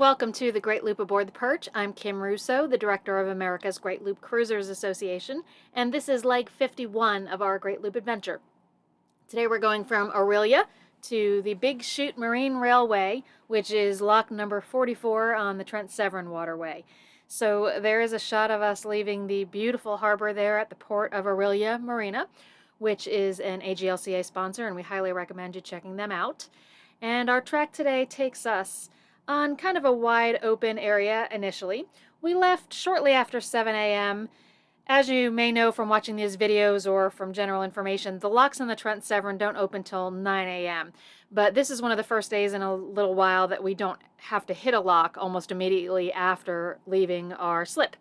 Welcome to the Great Loop Aboard the Perch. I'm Kim Russo, the director of America's Great Loop Cruisers Association, and this is leg 51 of our Great Loop adventure. Today we're going from Orillia to the Big Chute Marine Railway, which is lock number 44 on the Trent-Severn waterway. So there is a shot of us leaving the beautiful harbor there at the port of Orillia Marina, which is an AGLCA sponsor, and we highly recommend you checking them out. And our track today takes us on kind of a wide open area initially. We left shortly after 7 a.m. As you may know from watching these videos or from general information, the locks on the Trent-Severn don't open till 9 a.m. But this is one of the first days in a little while that we don't have to hit a lock almost immediately after leaving our slip.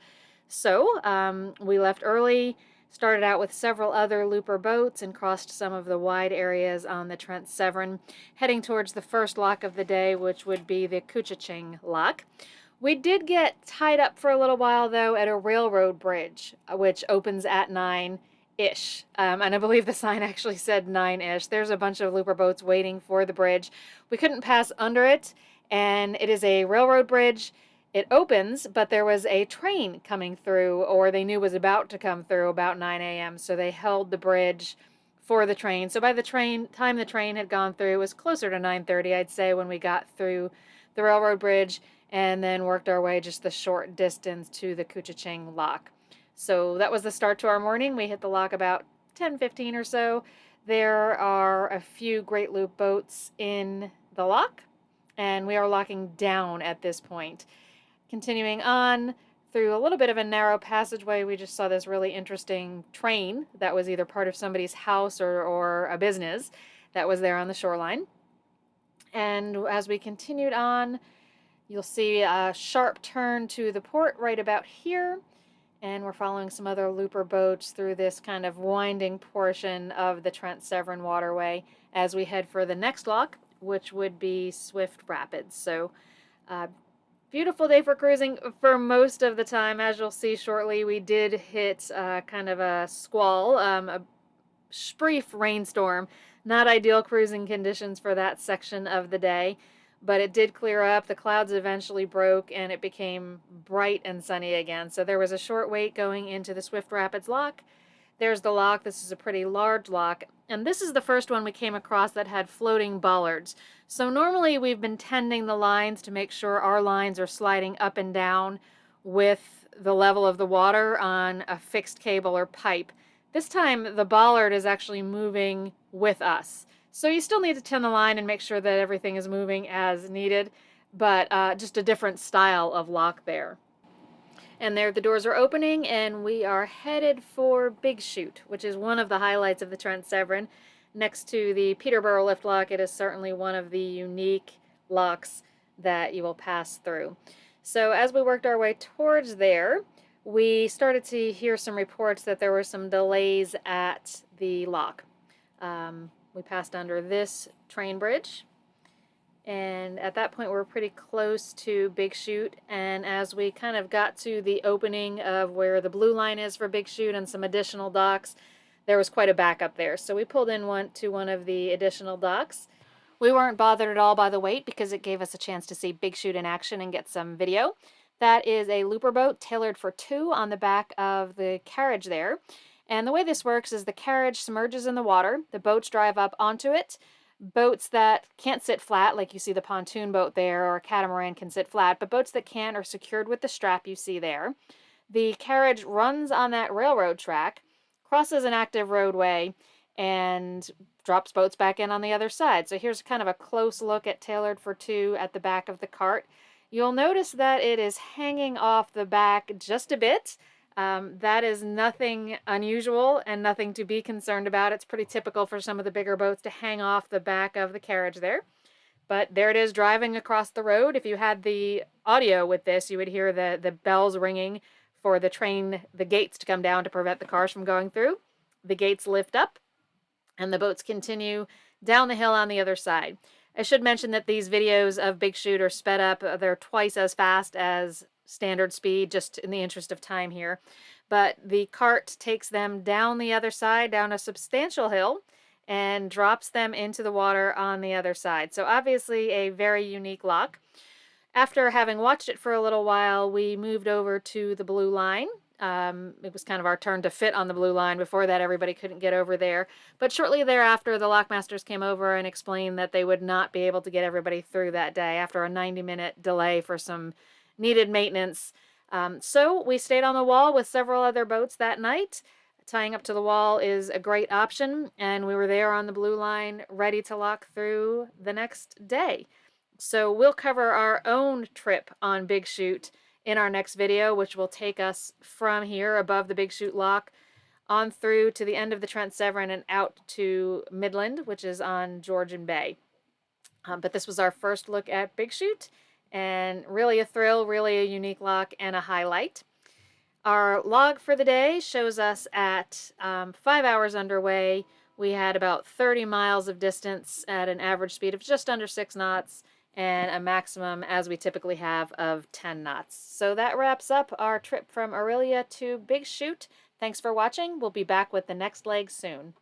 So we left early, started out with several other looper boats and crossed some of the wide areas on the Trent-Severn, heading towards the first lock of the day, which would be the Couchiching lock. We did get tied up for a little while, though, at a railroad bridge, which opens at 9-ish. And I believe the sign actually said 9-ish. There's a bunch of looper boats waiting for the bridge. We couldn't pass under it, and it is a railroad bridge. It opens, but there was a train coming through, or they knew was about to come through about 9 a.m., so they held the bridge for the train. So by the time the train had gone through, it was closer to 9:30, I'd say, when we got through the railroad bridge and then worked our way just the short distance to the Couchiching lock. So that was the start to our morning. We hit the lock about 10:15 or so. There are a few Great Loop boats in the lock, and we are locking down at this point. Continuing on through a little bit of a narrow passageway, we just saw this really interesting train that was either part of somebody's house or a business that was there on the shoreline. And as we continued on, you'll see a sharp turn to the port right about here. And we're following some other looper boats through this kind of winding portion of the Trent-Severn waterway as we head for the next lock, which would be Swift Rapids. So beautiful day for cruising for most of the time. As you'll see shortly, we did hit kind of a squall, a brief rainstorm. Not ideal cruising conditions for that section of the day, but it did clear up. The clouds eventually broke and it became bright and sunny again. So there was a short wait going into the Swift Rapids lock. There's the lock. This is a pretty large lock. And this is the first one we came across that had floating bollards. So normally we've been tending the lines to make sure our lines are sliding up and down with the level of the water on a fixed cable or pipe. This time the bollard is actually moving with us. So you still need to tend the line and make sure that everything is moving as needed, but just a different style of lock there. And there the doors are opening, and we are headed for Big Chute, which is one of the highlights of the Trent-Severn. Next to the Peterborough lift lock, it is certainly one of the unique locks that you will pass through. So as we worked our way towards there, we started to hear some reports that there were some delays at the lock. We passed under this train bridge, and at that point we were pretty close to Big Chute, and as we kind of got to the opening of where the blue line is for Big Chute and some additional docks, there was quite a backup there. So we pulled in to one of the additional docks. We weren't bothered at all by the wait because it gave us a chance to see Big Chute in action and get some video. That is a looper boat tailored for two on the back of the carriage there. And the way this works is the carriage submerges in the water, the boats drive up onto it. Boats that can't sit flat, like you see the pontoon boat there, or a catamaran can sit flat, but boats that can are secured with the strap you see there. The carriage runs on that railroad track, crosses an active roadway, and drops boats back in on the other side. So here's kind of a close look at Tailored for Two at the back of the cart. You'll notice that it is hanging off the back just a bit. That is nothing unusual and nothing to be concerned about. It's pretty typical for some of the bigger boats to hang off the back of the carriage there. But there it is driving across the road. If you had the audio with this, you would hear the bells ringing for the train, the gates to come down to prevent the cars from going through. The gates lift up and the boats continue down the hill on the other side. I should mention that these videos of Big Chute are sped up. They're twice as fast as standard speed, just in the interest of time here. But the cart takes them down the other side, down a substantial hill, and drops them into the water on the other side. So obviously a very unique lock. After having watched it for a little while, we moved over to the blue line. It was kind of our turn to fit on the blue line. Before that, everybody couldn't get over there. But shortly thereafter, the lockmasters came over and explained that they would not be able to get everybody through that day after a 90-minute delay for some needed maintenance. So we stayed on the wall with several other boats that night. Tying up to the wall is a great option, and we were there on the blue line ready to lock through the next day. So we'll cover our own trip on Big Chute in our next video, which will take us from here above the Big Chute lock on through to the end of the Trent-Severn and out to Midland, which is on Georgian Bay. But this was our first look at Big Chute, and really a thrill, really a unique lock and a highlight. Our log for the day shows us at 5 hours underway. We had about 30 miles of distance at an average speed of just under 6 knots and a maximum, as we typically have, of 10 knots. So that wraps up our trip from Orillia to Big Chute. Thanks for watching. We'll be back with the next leg soon.